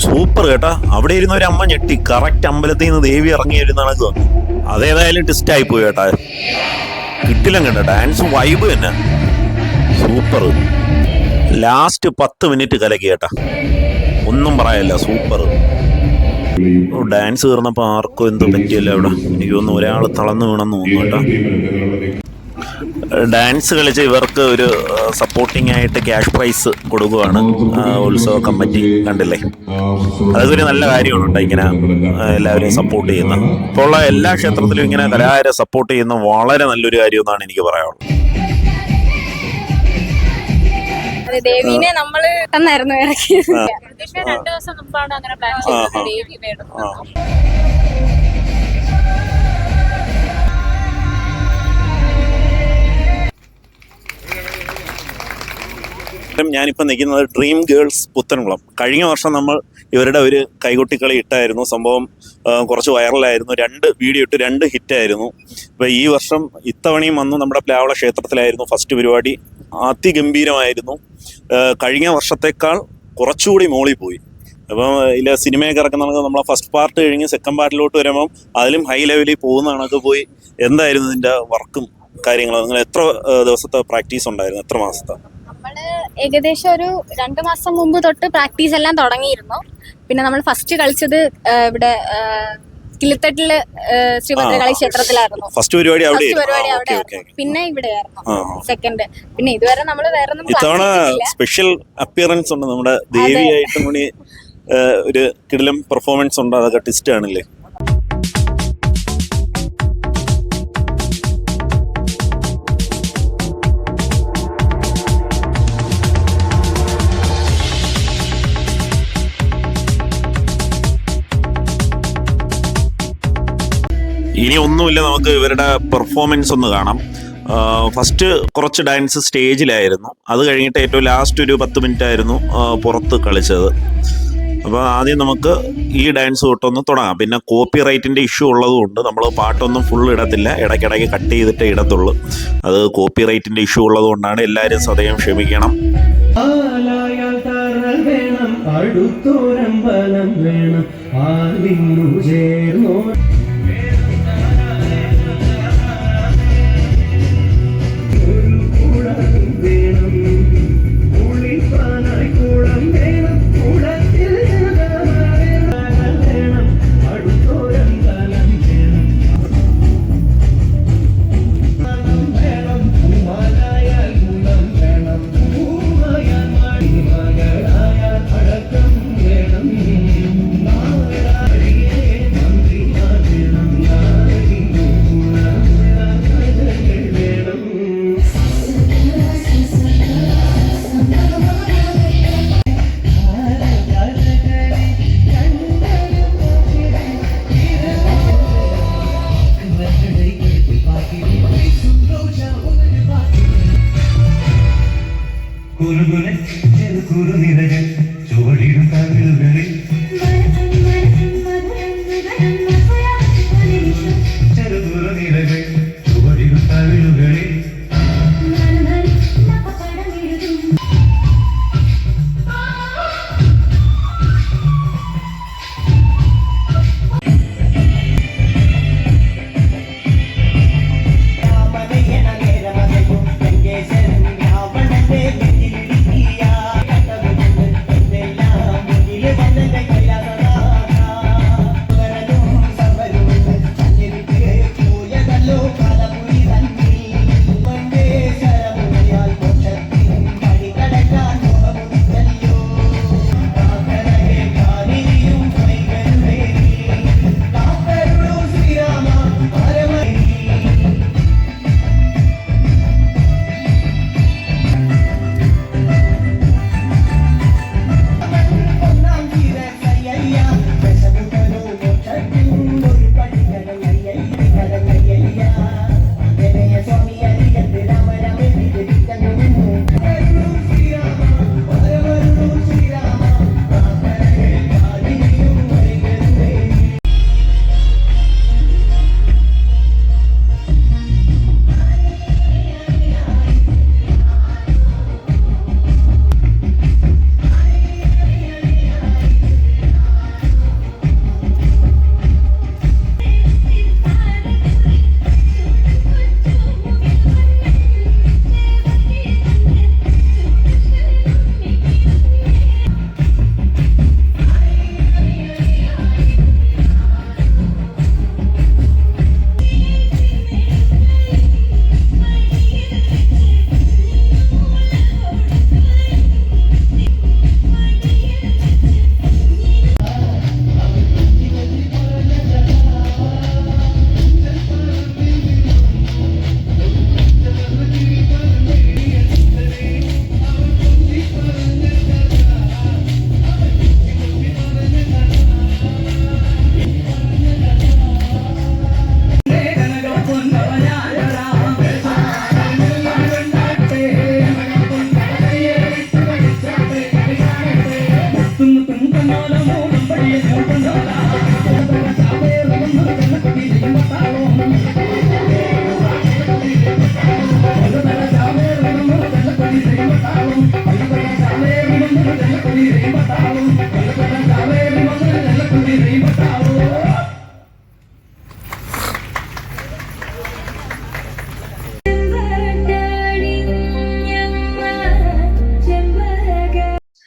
Super കേട്ടാ. അവിടെ ഇരുന്ന ഒരു അമ്മ ഞെട്ടി. കറക്റ്റ് അമ്പലത്തിൽ നിന്ന് ദേവി ഇറങ്ങി വരുന്നതാണ് തോന്നുന്നു. അതേതായാലും ടെസ്റ്റ് ആയി പോയി കേട്ടാ. കിട്ടില്ല കേട്ടോ, ഡാൻസ് വൈബ് തന്നെ സൂപ്പർ. ലാസ്റ്റ് 10 മിനിറ്റ് കലക്കി കേട്ടാ, ഒന്നും പറയാനില്ല, സൂപ്പർ. ഡാൻസ് തീർന്നപ്പോൾ ആർക്കും എന്തോ പറ്റിയല്ല അവിടെ. എനിക്ക് തോന്നുന്നു ഒരാൾ തളർന്നു വീണെന്ന് തോന്നുന്നു കേട്ടോ. ഡാൻസ് കളിച്ച് ഇവർക്ക് ഒരു സപ്പോർട്ടിംഗ് ആയിട്ട് ക്യാഷ് പ്രൈസ് കൊടുക്കുകയാണ് ഉത്സവ കമ്മിറ്റി. കണ്ടില്ലേ, അതൊക്കെ ഒരു നല്ല കാര്യമാണ് കേട്ടോ, ഇങ്ങനെ എല്ലാവരെയും സപ്പോർട്ട് ചെയ്യുന്ന. ഇപ്പോൾ ഉള്ള എല്ലാ ക്ഷേത്രത്തിലും ഇങ്ങനെ കലാകാരെ സപ്പോർട്ട് ചെയ്യുന്ന വളരെ നല്ലൊരു കാര്യം എന്നാണ് എനിക്ക് പറയാനുള്ളത്. ദേവീനെ നമ്മള് തന്നായിരുന്നു ഇറക്കിയത്. 2 ദിവസം മുമ്പാണ് അങ്ങനെ പ്ലാൻ ചെയ്തത്. ദേവി വേണം. ഞാനിപ്പോൾ നിൽക്കുന്നത് ഡ്രീം ഗേൾസ് പുത്തൻകുളം. കഴിഞ്ഞ വർഷം നമ്മൾ ഇവരുടെ ഒരു കൈകൊട്ടിക്കളി ഇട്ടായിരുന്നു. സംഭവം കുറച്ച് വൈറലായിരുന്നു. 2 വീഡിയോ ഇട്ട് 2 ഹിറ്റായിരുന്നു. അപ്പോൾ ഈ വർഷം ഇത്തവണയും വന്നു നമ്മുടെ പ്ലാവള ക്ഷേത്രത്തിലായിരുന്നു ഫസ്റ്റ് പരിപാടി. അതിഗംഭീരമായിരുന്നു. കഴിഞ്ഞ വർഷത്തേക്കാൾ കുറച്ചുകൂടി മോളിൽ പോയി. അപ്പം ഇതിൽ സിനിമയൊക്കെ ഇറക്കുന്ന നമ്മളെ ഫസ്റ്റ് പാർട്ട് കഴിഞ്ഞ് സെക്കൻഡ് പാർട്ടിലോട്ട് വരുമ്പം അതിലും ഹൈ ലെവലിൽ പോകുന്നതാണൊക്കെ പോയി. എന്തായിരുന്നു ഇതിൻ്റെ വർക്കും കാര്യങ്ങളും? നിങ്ങൾ എത്ര ദിവസത്തെ പ്രാക്ടീസ് ഉണ്ടായിരുന്നു? എത്ര മാസത്തെ? നമ്മള് ഏകദേശം ഒരു 2 മാസം മുമ്പ് തൊട്ട് പ്രാക്ടീസ് എല്ലാം തുടങ്ങിയിരുന്നു. പിന്നെ നമ്മൾ ഫസ്റ്റ് കളിച്ചത് ഇവിടെ കിളിത്തട്ടില് ശ്രീഭദ്രകാളി ക്ഷേത്രത്തിലായിരുന്നു ഫസ്റ്റ് പരിപാടി. അവിടെ പിന്നെ ഇവിടെയായിരുന്നു സെക്കൻഡ്. പിന്നെ ഇതുവരെ നമ്മള് വേറെ ഇത്തവണ സ്പെഷ്യൽ അപ്പിയറൻസ് ഉണ്ട് നമ്മുടെ ദേവിയായിട്ടും കൂടി ഒരു കിടിലം പെർഫോമൻസ് ഉണ്ട്. അതൊക്കെ ടെസ്റ്റ് ആണല്ലേ. ഇനി ഒന്നുമില്ല, നമുക്ക് ഇവരുടെ പെർഫോമൻസ് ഒന്ന് കാണാം. ഫസ്റ്റ് കുറച്ച് ഡാൻസ് സ്റ്റേജിലായിരുന്നു. അത് കഴിഞ്ഞിട്ട് ഏറ്റവും ലാസ്റ്റ് ഒരു 10 മിനിറ്റ് ആയിരുന്നു പുറത്ത് കളിച്ചത്. അപ്പോൾ ആദ്യം നമുക്ക് ഈ ഡാൻസ് തൊട്ടൊന്ന് തുടങ്ങാം. പിന്നെ കോപ്പി റൈറ്റിൻ്റെ ഇഷ്യൂ ഉള്ളതുകൊണ്ട് നമ്മൾ പാട്ടൊന്നും ഫുൾ ഇടത്തില്ല, ഇടയ്ക്കിടയ്ക്ക് കട്ട് ചെയ്തിട്ട് ഇടത്തുള്ളൂ. അത് കോപ്പി റൈറ്റിൻ്റെ ഇഷ്യൂ ഉള്ളതുകൊണ്ടാണ്. എല്ലാവരും സദയം ക്ഷമിക്കണം.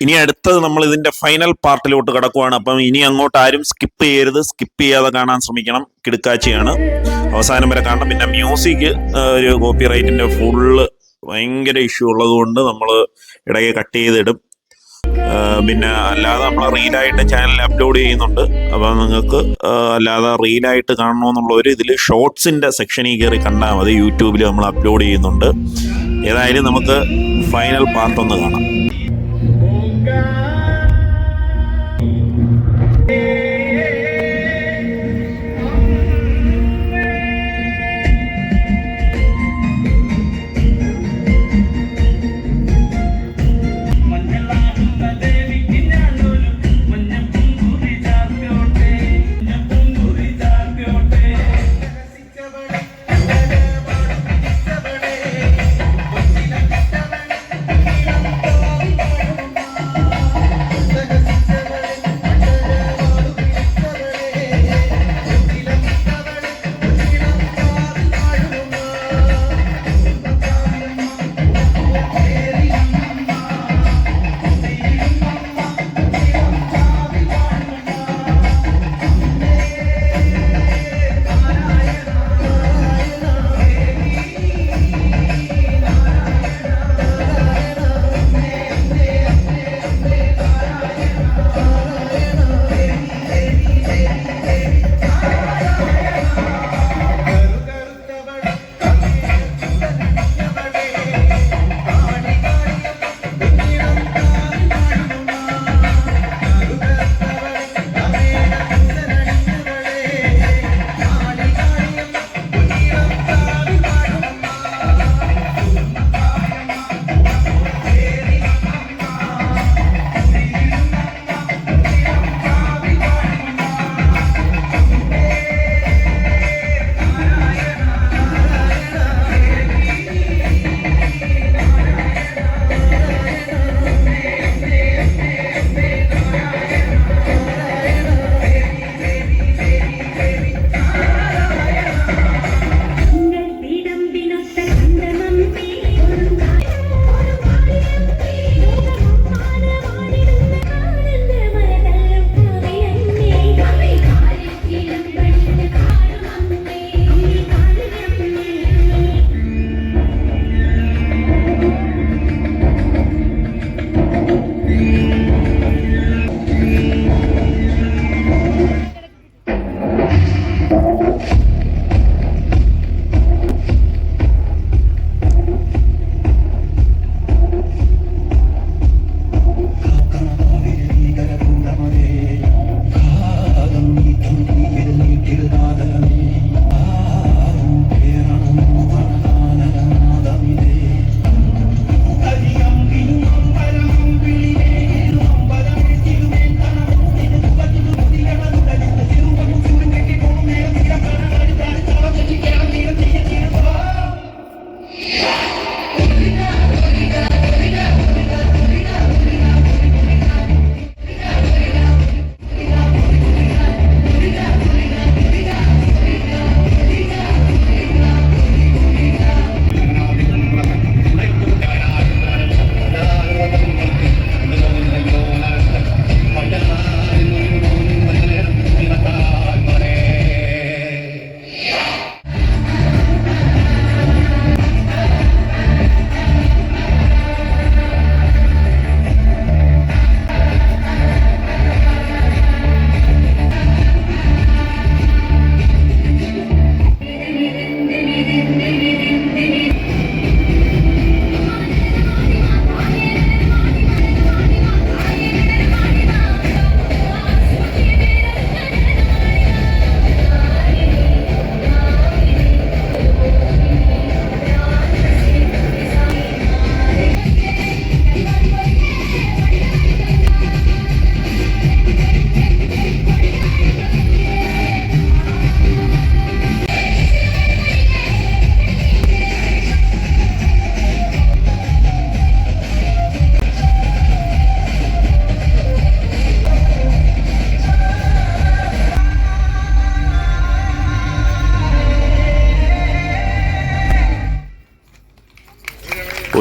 ഇനി അടുത്തത് നമ്മൾ ഇതിന്റെ ഫൈനൽ പാർട്ടിലോട്ട് കിടക്കുവാണ്. അപ്പം ഇനി അങ്ങോട്ട് ആരും സ്കിപ്പ് ചെയ്യരുത്, സ്കിപ്പ് ചെയ്യാതെ കാണാൻ ശ്രമിക്കണം. കിടുക്കാച്ചിയാണ്, അവസാനം വരെ കാണണം. പിന്നെ മ്യൂസിക് ഒരു കോപ്പി റൈറ്റിന്റെ ഫുള്ള് ഭയങ്കര ഇഷ്യൂ ഉള്ളത് കൊണ്ട് നമ്മൾ ഇടയ്ക്ക് കട്ട് ചെയ്തിടും. പിന്നെ അല്ലാതെ നമ്മൾ റീലായിട്ട് ചാനലിൽ അപ്ലോഡ് ചെയ്യുന്നുണ്ട്. അപ്പം നിങ്ങൾക്ക് അല്ലാതെ റീലായിട്ട് കാണണമെന്നുള്ളവർ ഇതിൽ ഷോർട്സിന്റെ സെക്ഷനിൽ കയറി കണ്ടാൽ മതി. യൂട്യൂബിൽ നമ്മൾ അപ്ലോഡ് ചെയ്യുന്നുണ്ട്. ഏതായാലും നമുക്ക് ഫൈനൽ പാർട്ട് ഒന്ന് കാണാം.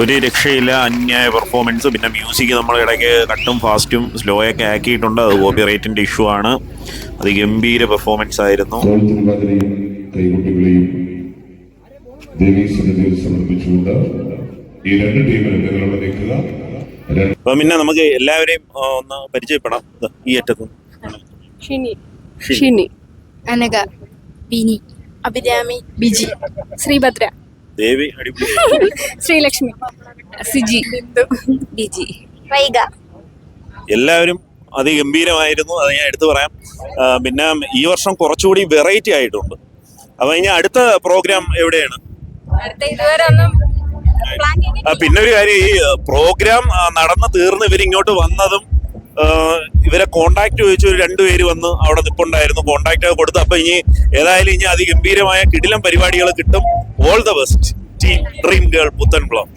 ഒരു രക്ഷയില്ല, അന്യായ പെർഫോമൻസ്. പിന്നെ മ്യൂസിക് നമ്മൾ ഇടയ്ക്ക് കട്ടും ഫാസ്റ്റും സ്ലോയൊക്കെ ആക്കിയിട്ടുണ്ട്, അത് കോപ്പിറൈറ്റിൻ്റെ ഇഷ്യൂ ആണ്. അത് ഗംഭീര പെർഫോമൻസ് ആയിരുന്നു. കൈകൊട്ടികളെയും ദേവീസന്നിധിയിൽ സമർപ്പിച്ചുകൊണ്ട് ഈ രണ്ട് ടീമിലും നിങ്ങളുടെ നിൽക്കുക. അപ്പം പിന്നെ നമുക്ക് എല്ലാവരെയും ഒന്ന് പരിചയപ്പെടാം. ഈ അറ്റത്ത് ഷിനി, അനഘ, ബിനി, അഭിരാമി, ബിജി, ശ്രീഭദ്ര, ദേവി അടിപൊളി, ശ്രീലക്ഷ്മി, സിജി, ബിന്ദു, ബിജി, വൈഗ. എല്ലാവരും അതിഗംഭീരമായിരുന്നു. അത് ഞാൻ എടുത്തു പറയാം. പിന്നെ ഈ വർഷം കുറച്ചുകൂടി വെറൈറ്റി ആയിട്ടുണ്ട്. അപ്പം ഇനി അടുത്ത പ്രോഗ്രാം എവിടെയാണ്? ഇതുവരെ ഒന്നും പിന്നെ ഒരു കാര്യം, ഈ പ്രോഗ്രാം നടന്ന് തീർന്ന് ഇവരിങ്ങോട്ട് വന്നതും ഇവരെ കോണ്ടാക്ട് ചോദിച്ചു ഒരു രണ്ടുപേര് വന്ന് അവിടെ നിൽപ്പുണ്ടായിരുന്നു, കോണ്ടാക്ട് ഒക്കെ കൊടുത്തു. അപ്പൊ ഇനി ഏതായാലും ഇനി അതിഗംഭീരമായ കിടിലം പരിപാടികൾ കിട്ടും. All the best team dream girl Puthenkulam.